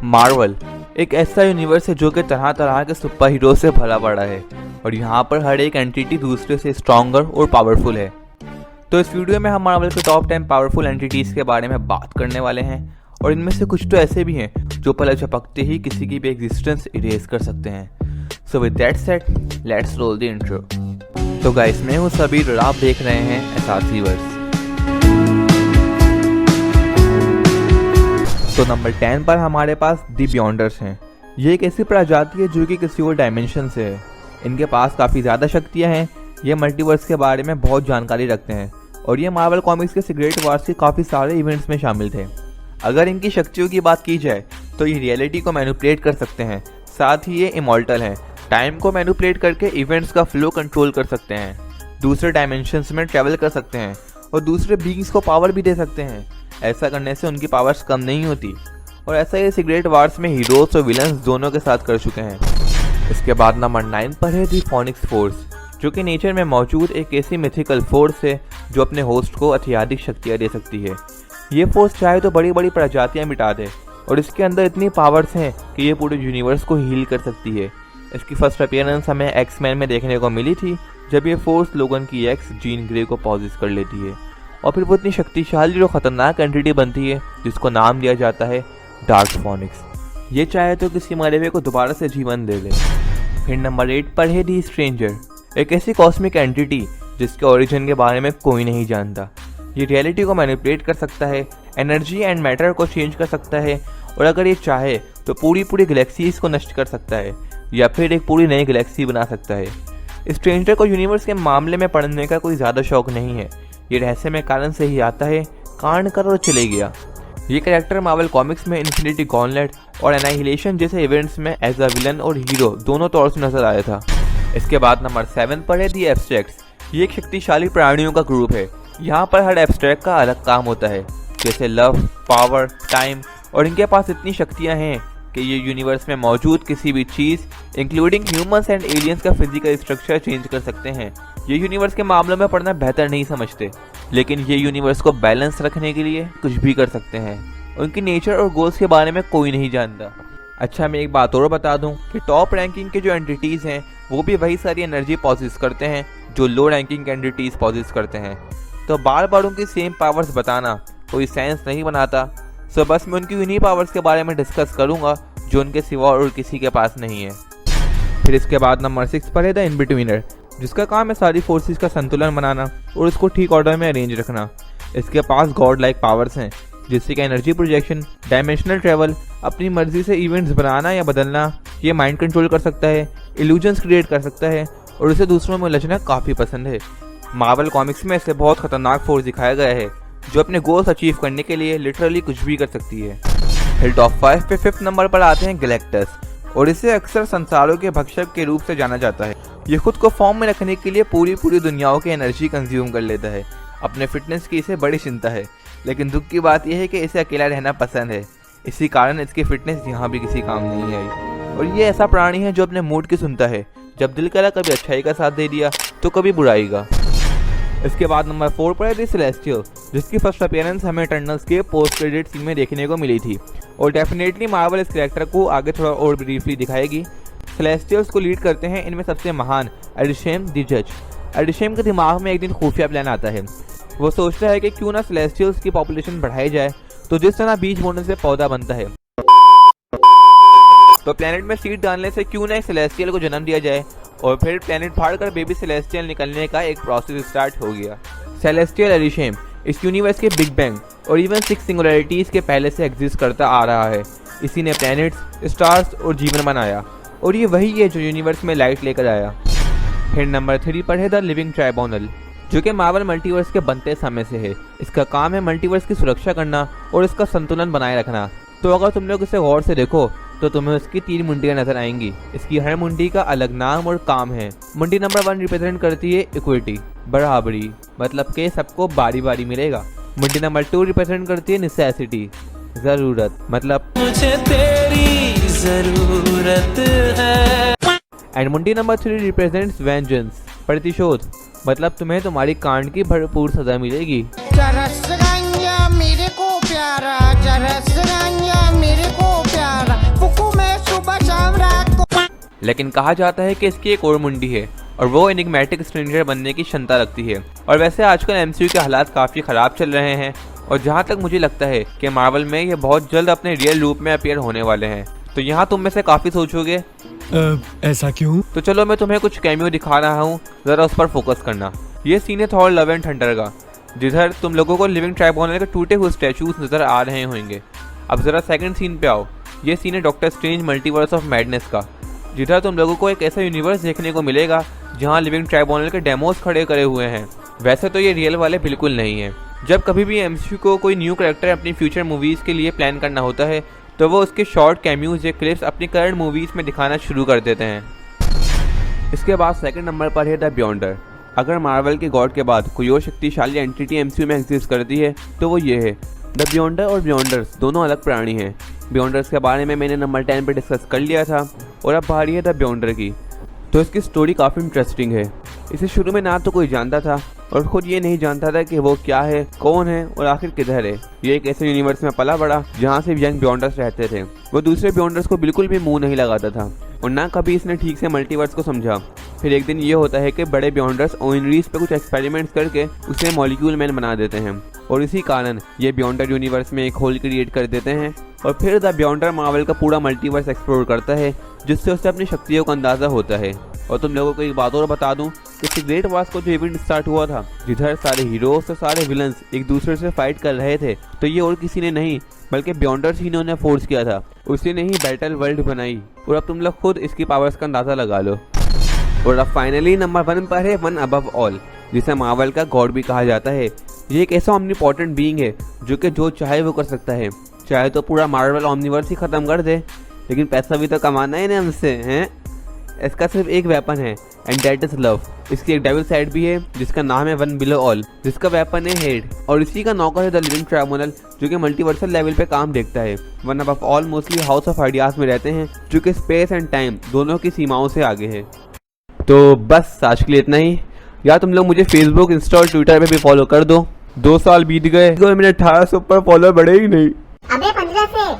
Marvel एक ऐसा universe है जो कि तरह तरह के सुपर हीरो से भरा पड़ा है और यहाँ पर हर एक एंटिटी दूसरे से स्ट्रॉन्गर और पावरफुल है। तो इस वीडियो में हम मार्वल के टॉप 10 पावरफुल एंटिटीज के बारे में बात करने वाले हैं और इनमें से कुछ तो ऐसे भी हैं जो पलक झपकते ही किसी की भी एग्जिस्टेंस इरेज कर सकते हैं। So with that said let's roll the intro. तो गाइस, मैं हूँ सबीर और आप देख रहे हैं एसआरसी वर्स। तो नंबर 10 पर हमारे पास दी बियॉन्डर्स हैं। ये एक ऐसी प्रजाति है जो कि किसी और डायमेंशन से है। इनके पास काफ़ी ज़्यादा शक्तियाँ हैं। ये मल्टीवर्स के बारे में बहुत जानकारी रखते हैं और ये मार्वल कॉमिक्स के सीक्रेट वार्स के काफ़ी सारे इवेंट्स में शामिल थे। अगर इनकी शक्तियों की बात की जाए तो ये रियलिटी को मैनिपुलेट कर सकते हैं, साथ ही ये इमॉर्टल हैं। टाइम को मैनिपुलेट करके इवेंट्स का फ्लो कंट्रोल कर सकते हैं, दूसरे डायमेंशंस में ट्रैवल कर सकते हैं और दूसरे बीइंग्स को पावर भी दे सकते हैं। ऐसा करने से उनकी पावर्स कम नहीं होती और ऐसा ये सीक्रेट वार्स में हीरोज और विलन्स दोनों के साथ कर चुके हैं। इसके बाद नंबर 9 पर है दी फोनिक्स फोर्स, जो कि नेचर में मौजूद एक ऐसी मिथिकल फोर्स है जो अपने होस्ट को अत्यधिक शक्तियाँ दे सकती है। ये फोर्स चाहे तो बड़ी बड़ी प्रजातियाँ मिटा दे और इसके अंदर इतनी पावर्स हैं कि ये पूरे यूनिवर्स को हील कर सकती है। इसकी फर्स्ट अपीयरेंस हमें एक्स-मैन में देखने को मिली थी, जब ये फोर्स लोगन की एक्स जीन ग्रे को पॉजेस कर लेती है और फिर वो इतनी शक्तिशाली और ख़तरनाक एंटिटी बनती है जिसको नाम दिया जाता है डार्क फोनिक्स। ये चाहे तो किसी मरे हुए को दोबारा से जीवन दे दे। फिर नंबर 8 पर है दी स्ट्रेंजर, एक ऐसी कॉस्मिक एंटिटी जिसके ओरिजिन के बारे में कोई नहीं जानता। ये रियलिटी को मैनिपुलेट कर सकता है, एनर्जी एंड मैटर को चेंज कर सकता है और अगर ये चाहे तो पूरी गैलेक्सीज को नष्ट कर सकता है या फिर एक पूरी नई गैलेक्सी बना सकता है। स्ट्रेंजर को यूनिवर्स के मामले में पढ़ने का कोई ज़्यादा शौक नहीं है। ये रहस्यमय कारण से ही आता है, कांड कर और चले गया। ये कैरेक्टर मार्वल कॉमिक्स में इन्फिनिटी गॉन्टलेट और एनाहिलेशन जैसे इवेंट्स में एज अ विलन और हीरो दोनों तौर से नजर आया था। इसके बाद नंबर 7 पर है दी एब्स्ट्रैक्ट्स। ये एक शक्तिशाली प्राणियों का ग्रुप है। यहाँ पर हर एब्स्ट्रैक्ट का अलग काम होता है, जैसे लव, पावर, टाइम, और इनके पास इतनी शक्तियाँ हैं कि ये यूनिवर्स में मौजूद किसी भी चीज़ इंक्लूडिंग ह्यूमंस एंड एलियंस का फिजिकल स्ट्रक्चर चेंज कर सकते हैं। ये यूनिवर्स के मामलों में पढ़ना बेहतर नहीं समझते, लेकिन ये यूनिवर्स को बैलेंस रखने के लिए कुछ भी कर सकते हैं। उनकी नेचर और गोल्स के बारे में कोई नहीं जानता। अच्छा, मैं एक बात और बता दूं कि टॉप रैंकिंग के जो एंटिटीज़ हैं वो भी वही सारी एनर्जी पॉजेस करते हैं जो लो रैंकिंग एंटिटीज़ पॉजेस करते हैं। तो बार बार उनकी सेम पावर्स बताना कोई सेंस नहीं बनाता। सो बस मैं उनकी उन्हीं पावर्स के बारे में डिस्कस करूँगा जो उनके सिवा और किसी के पास नहीं है। फिर इसके बाद नंबर 6 पर है द इन बिटवीनर, जिसका काम है सारी फोर्सेस का संतुलन बनाना और उसको ठीक ऑर्डर में अरेंज रखना। इसके पास गॉड लाइक पावर्स हैं, जिससे कि एनर्जी प्रोजेक्शन, डायमेंशनल ट्रैवल, अपनी मर्जी से इवेंट्स बनाना या बदलना। ये माइंड कंट्रोल कर सकता है, इल्यूजन्स क्रिएट कर सकता है और उसे दूसरों में उलझना काफ़ी पसंद है। मार्वल कॉमिक्स में इसे बहुत खतरनाक फोर्स दिखाया गया है जो अपने गोल्स अचीव करने के लिए लिटरली कुछ भी कर सकती है। फिर टॉप 5 पे 5th नंबर पर आते हैं गैलेक्टस, और इसे अक्सर संसारों के भक्षक के रूप से जाना जाता है। ये खुद को फॉर्म में रखने के लिए पूरी दुनियाओं की एनर्जी कंज्यूम कर लेता है। अपने फिटनेस की इसे बड़ी चिंता है, लेकिन दुख की बात यह है कि इसे अकेला रहना पसंद है। इसी कारण इसकी फिटनेस यहाँ भी किसी काम नहीं आई और ये ऐसा प्राणी है जो अपने मूड की सुनता है। जब दिल करा कभी अच्छाई का साथ दे दिया तो कभी बुराई का। इसके बाद नंबर 4 पर है दी सेलेस्टियल, जिसकी फर्स्ट अपीयरेंस हमें इटर्नल्स के पोस्ट क्रेडिट सीन में देखने को मिली थी और डेफिनेटली मार्वल इस कैरेक्टर को आगे थोड़ा और ब्रीफली दिखाएगी। सेलेस्टियल्स को लीड करते हैं इनमें सबसे महान एडिशेम द जज। एडिशेम के दिमाग में एक दिन खुफिया प्लान आता है। वो सोचता है कि क्यों ना सेलेस्टियल्स की पॉपुलेशन बढ़ाई जाए, तो जिस तरह बीज बोने से पौधा बनता है, तो प्लेनेट में सीड डालने से क्यों ना एक सेलेस्टियल को जन्म दिया जाए और फिर प्लेनेट फाड़कर बेबी सेलेस्टियल निकलने का एक प्रोसेस स्टार्ट हो गया। सेलेस्टियल एडिशेम इस यूनिवर्स के बिग बैंग और इवन 6 सिंगुलरिटीज़ के पहले से एग्जिस्ट करता आ रहा है। इसी ने प्लैनेट्स, स्टार्स और जीवन बनाया और ये वही है जो यूनिवर्स में लाइट लेकर आया। फिर नंबर 3 पर है द लिविंग ट्राइब्यूनल, जो कि मार्वल मल्टीवर्स के बनते समय से है। इसका काम है मल्टीवर्स की सुरक्षा करना और इसका संतुलन बनाए रखना। तो अगर तुम लोग इसे गौर से देखो तो तुम्हें उसकी 3 मुंडियाँ नजर आएंगी। इसकी हर मुंडी का अलग नाम और काम है। मुंडी नंबर 1 रिप्रेजेंट करती है इक्विटी, बराबरी, मतलब कि सबको बारी बारी मिलेगा। मुंडी नंबर 2 रिप्रेजेंट करती है नेसेसिटी, जरूरत, मतलब मुझे तेरी जरूरत है। एंड मुंडी नंबर 3 रिप्रेजेंट्स वेंजेंस, प्रतिशोध, मतलब तुम्हें तुम्हारी कांड की भरपूर सजा मिलेगी। मेरे को प्यारा, मेरे को प्यारा। लेकिन कहा जाता है कि इसकी एक और मुंडी है और वो एनिग्मेटिक स्ट्रेंजर बनने की क्षमता रखती है। और वैसे आजकल एमसीयू के हालात काफ़ी ख़राब चल रहे हैं और जहाँ तक मुझे लगता है कि मार्वल में ये बहुत जल्द अपने रियल रूप में अपीयर होने वाले हैं। तो यहाँ तुम में से काफ़ी सोचोगे ऐसा क्यों? तो चलो मैं तुम्हें कुछ कैमियो दिखा रहा हूँ, ज़रा उस पर फोकस करना। ये सीन है थॉर लव एंड थंडर का, जिधर तुम लोगों को लिविंग ट्राइब्यूनल के टूटे हुए स्टैचूज नजर आ रहे होंगे। अब ज़रा सेकंड सीन पे आओ। ये सीन है doctor strange multiverse of madness का, जिधर तुम लोगों को एक ऐसा यूनिवर्स देखने को मिलेगा जहाँ लिविंग ट्राइब्यूनल के डेमोस खड़े करे हुए हैं। वैसे तो ये रियल वाले बिल्कुल नहीं है। जब कभी भी एमसीयू को कोई न्यू कैरेक्टर अपनी फ्यूचर मूवीज़ के लिए प्लान करना होता है तो वो उसके शॉर्ट कैम्यूज या क्लिप्स अपनी करंट मूवीज़ में दिखाना शुरू कर देते हैं। इसके बाद सेकंड नंबर पर है द बियॉन्डर। अगर मार्वल के गॉड के बाद कोई और शक्तिशाली एंटिटी एमसीयू में एग्जिस्ट करती है तो वो ये है। द बियॉन्डर और बियॉन्डर्स दोनों अलग प्राणी हैं। बियॉन्डर्स के बारे में मैंने नंबर 10 पे डिस्कस कर लिया था और अब बारी है द बियॉन्डर की। तो इसकी स्टोरी काफ़ी इंटरेस्टिंग है। इसे शुरू में ना तो कोई जानता था और खुद ये नहीं जानता था कि वो क्या है, कौन है और आखिर किधर है। ये एक ऐसे यूनिवर्स में पला बड़ा जहाँ से यंग बियॉन्डर्स रहते थे। वो दूसरे बियॉन्डर्स को बिल्कुल भी मुंह नहीं लगाता था और ना कभी इसने ठीक से मल्टीवर्स को समझा। फिर एक दिन ये होता है कि बड़े बियॉन्डर्स ओइनरीज पे कुछ एक्सपेरिमेंट्स करके उसे मॉलिक्यूल मैन बना देते हैं और इसी कारण ये बियॉन्डर यूनिवर्स में एक होल क्रिएट कर देते हैं। और फिर द बियॉन्डर मार्वल का पूरा मल्टीवर्स एक्सप्लोर करता है, जिससे उसे अपनी शक्तियों का अंदाजा होता है। और तुम लोगों को एक बात और बता दूं कि सीक्रेट वार्स को जो इवेंट स्टार्ट हुआ था, जिधर सारे हीरोज और सारे विलन्स एक दूसरे से फाइट कर रहे थे, तो ये और किसी ने नहीं बल्कि बियॉन्डर्स ही इन्होंने फोर्स किया था। उसी ने ही बैटल वर्ल्ड बनाई और अब तुम लोग खुद इसकी पावर्स का अंदाजा लगा लो। और अब फाइनली नंबर 1 पर है वन अबव ऑल, जिसे मार्वल का गॉड भी कहा जाता है। ये एक ऐसा ऑमनीपोटेंट बीइंग है जो कि जो चाहे वो कर सकता है। चाहे तो पूरा मार्वल ओमनीवर्स ही खत्म कर दे, लेकिन पैसा भी तो कमाना है ना हमसे, हैं। इसका सिर्फ एक वेपन है एंड दैट इज लव। इसकी एक डेविल साइड भी है जिसका नाम है वन बिलो ऑल, जिसका वेपन है हेड। और इसी का नौकर है द लिविंग ट्राइब्यूनल, जो कि मल्टीवर्सल लेवल पे काम देखता है। One above all mostly house of ideas में रहते हैं, जो कि स्पेस एंड टाइम दोनों की सीमाओं से आगे है। तो बस आज के लिए इतना ही। या तुम लोग मुझे फेसबुक, इंस्टा और ट्विटर पे भी फॉलो कर दो। 2 साल बीत गए, मेरे 1800 पर फॉलोअर बढ़े ही नहीं। अबे 15 से।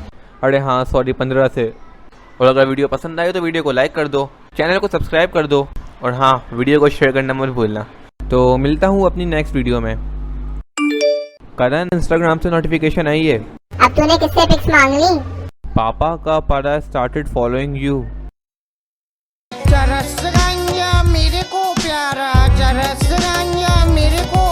अरे हाँ सॉरी, 15 से। और अगर वीडियो पसंद आए तो वीडियो को लाइक कर दो, चैनल को सब्सक्राइब कर दो और हाँ, वीडियो को शेयर करना मत भूलना। तो मिलता हूँ अपनी नेक्स्ट वीडियो में। करण, इंस्टाग्राम से नोटिफिकेशन आई है। अब तूने किससे पिक्स मांग ली? पापा का पारा स्टार्टेड फॉलोइंग यू। चरस गंजा मेरे को प्यारा, चरस गंजा मेरे को